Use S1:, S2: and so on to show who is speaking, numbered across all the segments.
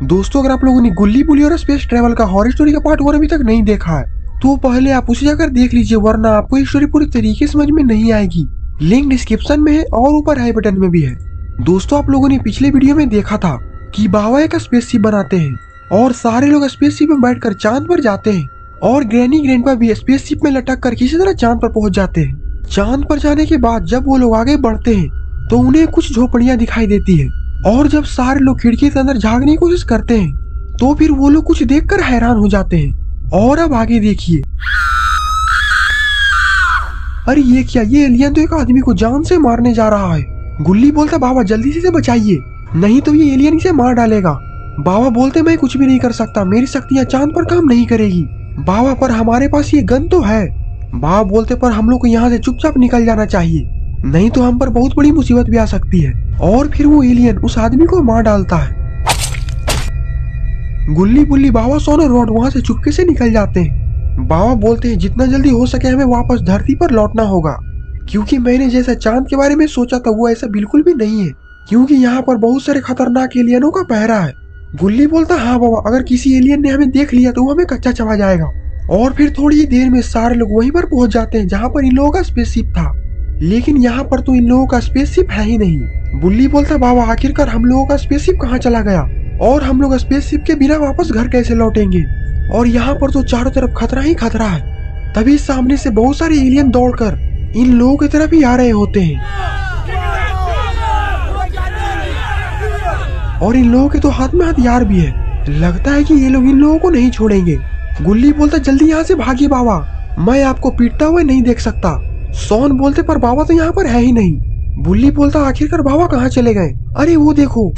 S1: दोस्तों अगर आप लोगों ने गुल्ली बुली और स्पेस ट्रेवल का हॉरर स्टोरी का पार्ट 1 अभी तक नहीं देखा है तो पहले आप उसे जाकर देख लीजिए, वरना आपको ये स्टोरी पूरी तरीके समझ में नहीं आएगी। लिंक डिस्क्रिप्शन में है और ऊपर आई बटन में भी है। दोस्तों आप लोगों ने पिछले वीडियो में देखा था कि बाबा एक स्पेसशिप बनाते हैं और सारे लोग स्पेसशिप में बैठकर चांद पर जाते हैं और ग्रैनी ग्रैंडपा भी स्पेसशिप में लटक कर किसी तरह चांद पर पहुंच जाते हैं। चांद पर जाने के बाद जब वो लोग आगे बढ़ते हैं तो उन्हें कुछ झोपड़ियां दिखाई देती है और जब सारे लोग खिड़की के अंदर झांकने की कोशिश करते हैं तो फिर वो लोग कुछ देखकर हैरान हो जाते हैं। और अब आगे देखिए, अरे ये क्या, ये एलियन तो एक आदमी को जान से मारने जा रहा है। गुल्ली बोलता बाबा जल्दी से इसे बचाइए, नहीं तो ये एलियन इसे मार डालेगा। बाबा बोलते मैं कुछ भी नहीं कर सकता, मेरी शक्तियां चांद पर काम नहीं करेगी। बाबा पर हमारे पास ये गन तो है। बाबा बोलते पर हम लोग को यहाँ से चुपचाप निकल जाना चाहिए, नहीं तो हम पर बहुत बड़ी मुसीबत भी आ सकती है। और फिर वो एलियन उस आदमी को मार डालता है। गुल्ली बुल्ली बाबा सोन और रॉड वहाँ से चुपके से निकल जाते हैं। बाबा बोलते हैं जितना जल्दी हो सके हमें वापस धरती पर लौटना होगा, क्योंकि मैंने जैसा चांद के बारे में सोचा था वो ऐसा बिल्कुल भी नहीं है, क्योंकि यहाँ पर बहुत सारे खतरनाक एलियनों का पहरा है। गुल्ली बोलता हाँ बाबा, अगर किसी एलियन ने हमें देख लिया तो वो हमें कच्चा चबा जाएगा। और फिर थोड़ी ही देर में सारे लोग वहीं पर पहुंच जाते हैं जहाँ पर इन लोगों का स्पेसशिप था, लेकिन यहाँ पर तो इन लोगों का स्पेसशिप है ही नहीं। बुल्ली बोलता बाबा आखिरकार हम लोगों का स्पेसशिप कहाँ चला गया और हम लोग स्पेसशिप के बिना वापस घर कैसे लौटेंगे। और यहाँ पर तो चारों तरफ खतरा ही खतरा है। तभी सामने से बहुत सारे एलियन दौड़कर इन लोगों की तरफ ही आ रहे होते हैं और इन लोगों के तो हाथ में हथियार भी है। लगता है कि ये लोग इन लोगों को नहीं छोड़ेंगे। गुल्ली बोलता जल्दी यहाँ से भागिए बाबा, मैं आपको पीटता हुआ नहीं देख सकता। सोन बोलते पर बाबा तो यहाँ पर है ही नहीं। बुल्ली बोलता आखिरकार बाबा कहाँ चले गए। अरे वो देखो,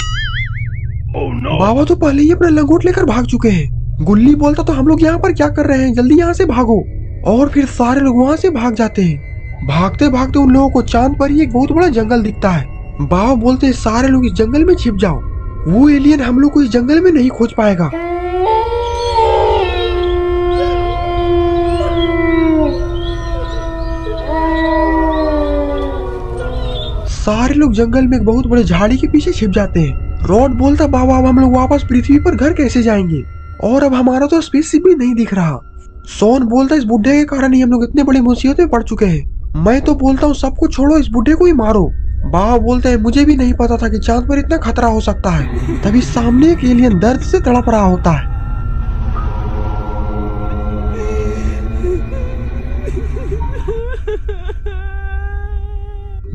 S1: बाबा तो पहले ही अपना लंगोट लेकर भाग चुके हैं। गुल्ली बोलता तो हम लोग यहाँ पर क्या कर रहे हैं, जल्दी यहाँ से भागो। और फिर सारे लोग वहाँ से भाग जाते हैं। भागते भागते उन लोगों को चांद पर ही एक बहुत बड़ा जंगल दिखता है। बाबा बोलते सारे लोग इस जंगल में छिप जाओ, वो एलियन हम लोग को इस जंगल में नहीं खोज पाएगा। सारे लोग जंगल में एक बहुत बड़े झाड़ी के पीछे छिप जाते हैं। रॉड बोलता बाबा अब हम लोग वापस पृथ्वी पर घर कैसे जाएंगे, और अब हमारा तो स्पेसशिप भी नहीं दिख रहा। सोन बोलता इस बुढ़े के कारण ही हम लोग इतने बड़ी मुसीबत में पड़ चुके हैं। मैं तो बोलता हूँ सबको छोड़ो, इस बुढ़े को ही मारो। बाबा बोलते हैं मुझे भी नहीं पता था कि चांद पर इतना खतरा हो सकता है। तभी सामने एक एलियन दर्द से तड़प रहा होता है।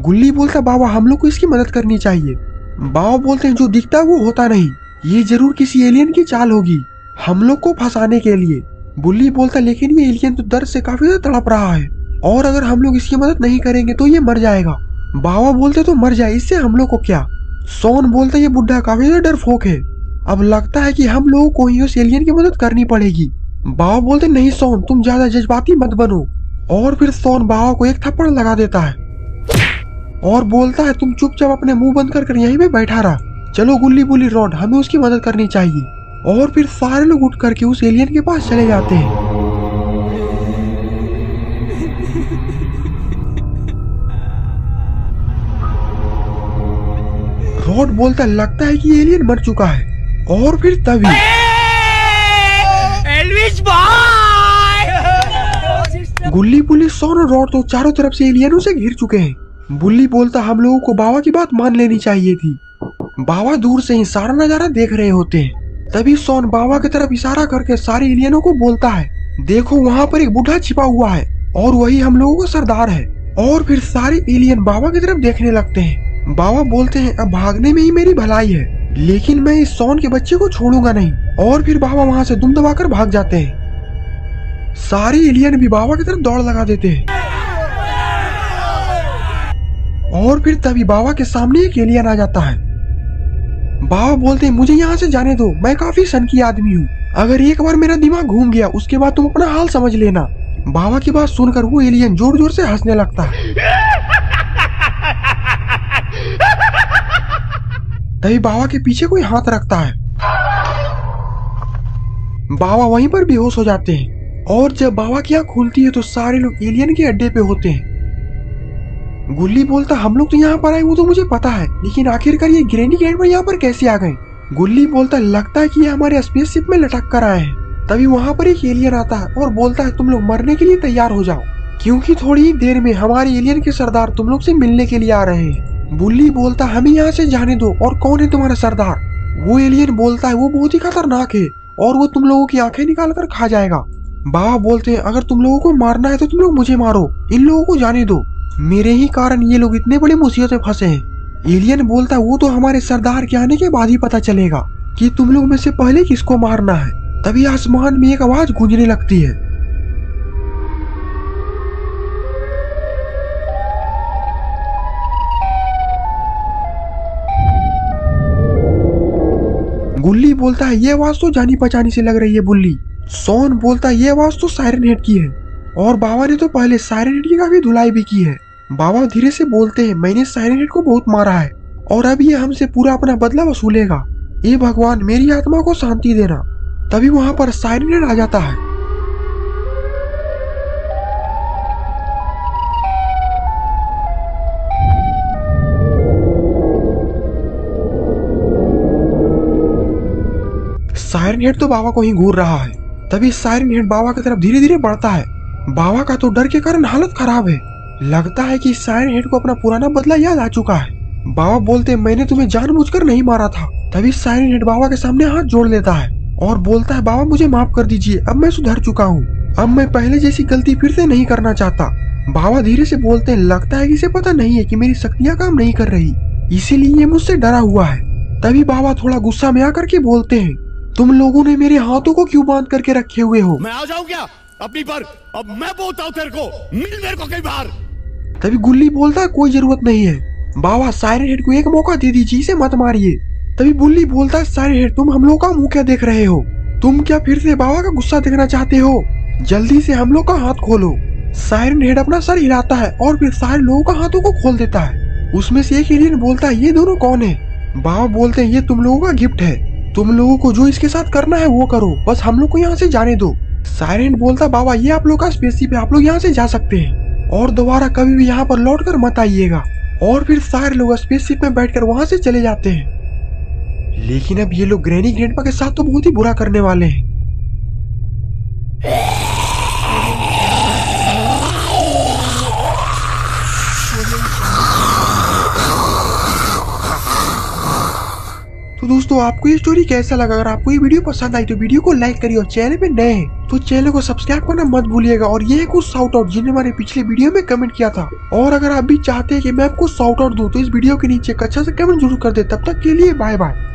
S1: गुल्ली बोलता बाबा हम लोग को इसकी मदद करनी चाहिए। बाबा बोलते हैं जो दिखता है वो होता नहीं, ये जरूर किसी एलियन की चाल होगी हम लोग को फंसाने के लिए। बुल्ली बोलता लेकिन ये एलियन तो दर्द से काफी ज्यादा तड़प रहा है और अगर हम लोग इसकी मदद नहीं करेंगे तो ये मर जाएगा। बाबा बोलते तो मर जाए, इससे हम लोग को क्या। सोन बोलता ये बुढ़ा काफी ज्यादा डरपोक है, अब लगता है कि हम लोगों को ही उस एलियन की मदद करनी पड़ेगी। बाबा बोलते नहीं सोन तुम ज्यादा जज्बाती मत बनो। और फिर सोन बाबा को एक थप्पड़ लगा देता है और बोलता है तुम चुपचाप अपने मुंह बंद कर यहीं पे बैठा रहा, चलो गुल्ली बुल्ली रॉड हमें उसकी मदद करनी चाहिए। और फिर सारे लोग उठ करके उस एलियन के पास चले जाते हैं। रॉड बोलता लगता है कि एलियन मर चुका है। और फिर तभी
S2: एल्विस भाई!
S1: गुल्ली बुल्ली सोन और रॉड तो चारों तरफ से एलियनों से घिर चुके हैं। बुल्ली बोलता हम लोगों को बाबा की बात मान लेनी चाहिए थी। बाबा दूर से ही सारा नजारा देख रहे होते हैं। तभी सोन बाबा की तरफ इशारा करके सारे एलियनों को बोलता है देखो वहाँ पर एक बूढ़ा छिपा हुआ है और वही हम लोगों का सरदार है। और फिर सारे एलियन बाबा की तरफ देखने लगते हैं। बाबा बोलते हैं अब भागने में ही मेरी भलाई है, लेकिन मैं इस सोन के बच्चे को छोड़ूंगा नहीं। और फिर बाबा वहाँ से दुम दबाकर भाग जाते हैं। सारे एलियन भी बाबा की तरफ दौड़ लगा देते हैं। और फिर तभी बाबा के सामने एक एलियन आ जाता है। बाबा बोलते हैं मुझे यहाँ से जाने दो, मैं काफी सनकी आदमी हूँ, अगर एक बार मेरा दिमाग घूम गया उसके बाद तुम अपना हाल समझ लेना। बाबा की बात सुनकर वो एलियन जोर जोर से हंसने लगता है। तभी बाबा के पीछे कोई हाथ रखता है। बाबा वहीं पर बेहोश हो जाते हैं और जब बाबा की आँख खुलती है तो सारे लोग एलियन के अड्डे पे होते हैं। गुल्ली बोलता हम लोग तो यहाँ पर आए वो तो मुझे पता है, लेकिन आखिरकार ये ग्रैनी ग्रैंडपा यहाँ पर कैसे आ गए। गुल्ली बोलता है लगता है कि ये हमारे स्पेसशिप में लटक कर आए हैं। तभी वहाँ पर एक एलियन आता है और बोलता है तुम लोग मरने के लिए तैयार हो जाओ, क्योंकि थोड़ी ही देर में हमारे एलियन के सरदार तुम लोग से मिलने के लिए आ रहे हैं। बुल्ली बोलता हमें यहाँ से जाने दो, और कौन है तुम्हारा सरदार? वो एलियन बोलता है वो बहुत ही खतरनाक है और वो तुम लोगों की आंखें निकाल कर खा जाएगा। बाबा बोलते हैं अगर तुम लोगों को मारना है तो तुम लोग मुझे मारो, इन लोगों को जाने दो, मेरे ही कारण ये लोग इतने बड़ी मुसीबत में फंसे हैं। एलियन बोलता है वो तो हमारे सरदार के आने के बाद ही पता चलेगा कि तुम लोग में से पहले किसको मारना है। तभी आसमान में एक आवाज गूंजने लगती है। गुल्ली बोलता है ये आवाज तो जानी पहचानी से लग रही है बुल्ली। सोन बोलता है ये आवाज तो सायरन हेड की है, और बाबा ने तो पहले सायरन हेड की काफी धुलाई भी की है। बाबा धीरे से बोलते हैं मैंने सायरन हेड को बहुत मारा है और अब ये हमसे पूरा अपना बदला वसूलेगा। ये भगवान मेरी आत्मा को शांति देना। तभी वहां पर सायरन हेड आ जाता है। सायरन हेड तो बाबा को ही घूर रहा है। तभी सायरन हेड बाबा की तरफ धीरे धीरे बढ़ता है। बाबा का तो डर के कारण हालत खराब है। लगता है कि सायरन हेड को अपना पुराना बदला याद आ चुका है। बाबा बोलते मैंने तुम्हें जानबूझकर नहीं मारा था। तभी सायरन हेड बाबा के सामने हाथ जोड़ लेता है और बोलता है बाबा मुझे माफ कर दीजिए, अब मैं सुधर चुका हूँ, अब मैं पहले जैसी गलती फिर से नहीं करना चाहता। बाबा धीरे से बोलते हैं लगता है कि इसे पता नहीं है कि मेरी शक्तियाँ काम नहीं कर रही, इसीलिए ये मुझसे डरा हुआ है। तभी बाबा थोड़ा गुस्सा में आकर के बोलते हैं तुम लोगों ने मेरे हाथों को क्यों बांध करके रखे हुए हो?
S2: मैं आ जाऊं क्या अपनी पर? अब मैं बोलता हूं तेरे को, मिल मेरे को कई बार।
S1: तभी गुल्ली बोलता है कोई जरूरत नहीं है बाबा, सायरन हेड को एक मौका दे दीजिए, इसे मत मारिए। तभी बुल्ली बोलता है सायरन हेड तुम हम लोग का मुंह क्या देख रहे हो? तुम क्या फिर से बाबा का गुस्सा देखना चाहते हो? जल्दी से हम लोग का हाथ खोलो। सायरन हेड अपना सर हिलाता है और फिर सारे लोगों का हाथों को खोल देता है। उसमें से एक एलियन बोलता है ये दोनों कौन है? बाबा बोलते हैं ये तुम लोगों का गिफ्ट है, तुम लोगों को जो इसके साथ करना है वो करो, बस हम लोग को यहाँ से जाने दो। सायरन बोलता बाबा ये आप लोग का स्पेसशिप है, आप लोग यहाँ से जा सकते हैं और दोबारा कभी भी यहाँ पर लौट कर मत आइएगा। और फिर सारे लोग स्पेसशिप में बैठकर वहाँ से चले जाते हैं। लेकिन अब ये लोग ग्रैनी ग्रैंडपा के साथ तो बहुत ही बुरा करने वाले हैं। तो दोस्तों आपको ये स्टोरी कैसा लगा? अगर आपको ये वीडियो पसंद आई तो वीडियो को लाइक करिए और चैनल पे नए हैं तो चैनल को सब्सक्राइब करना मत भूलिएगा। और ये है कुछ शाउट आउट जिन्हें हमारे पिछले वीडियो में कमेंट किया था, और अगर आप भी चाहते हैं कि मैं आपको शाउट आउट दूं तो इस वीडियो के नीचे एक अच्छा सा कमेंट जरूर कर दे। तब तक के लिए बाय बाय।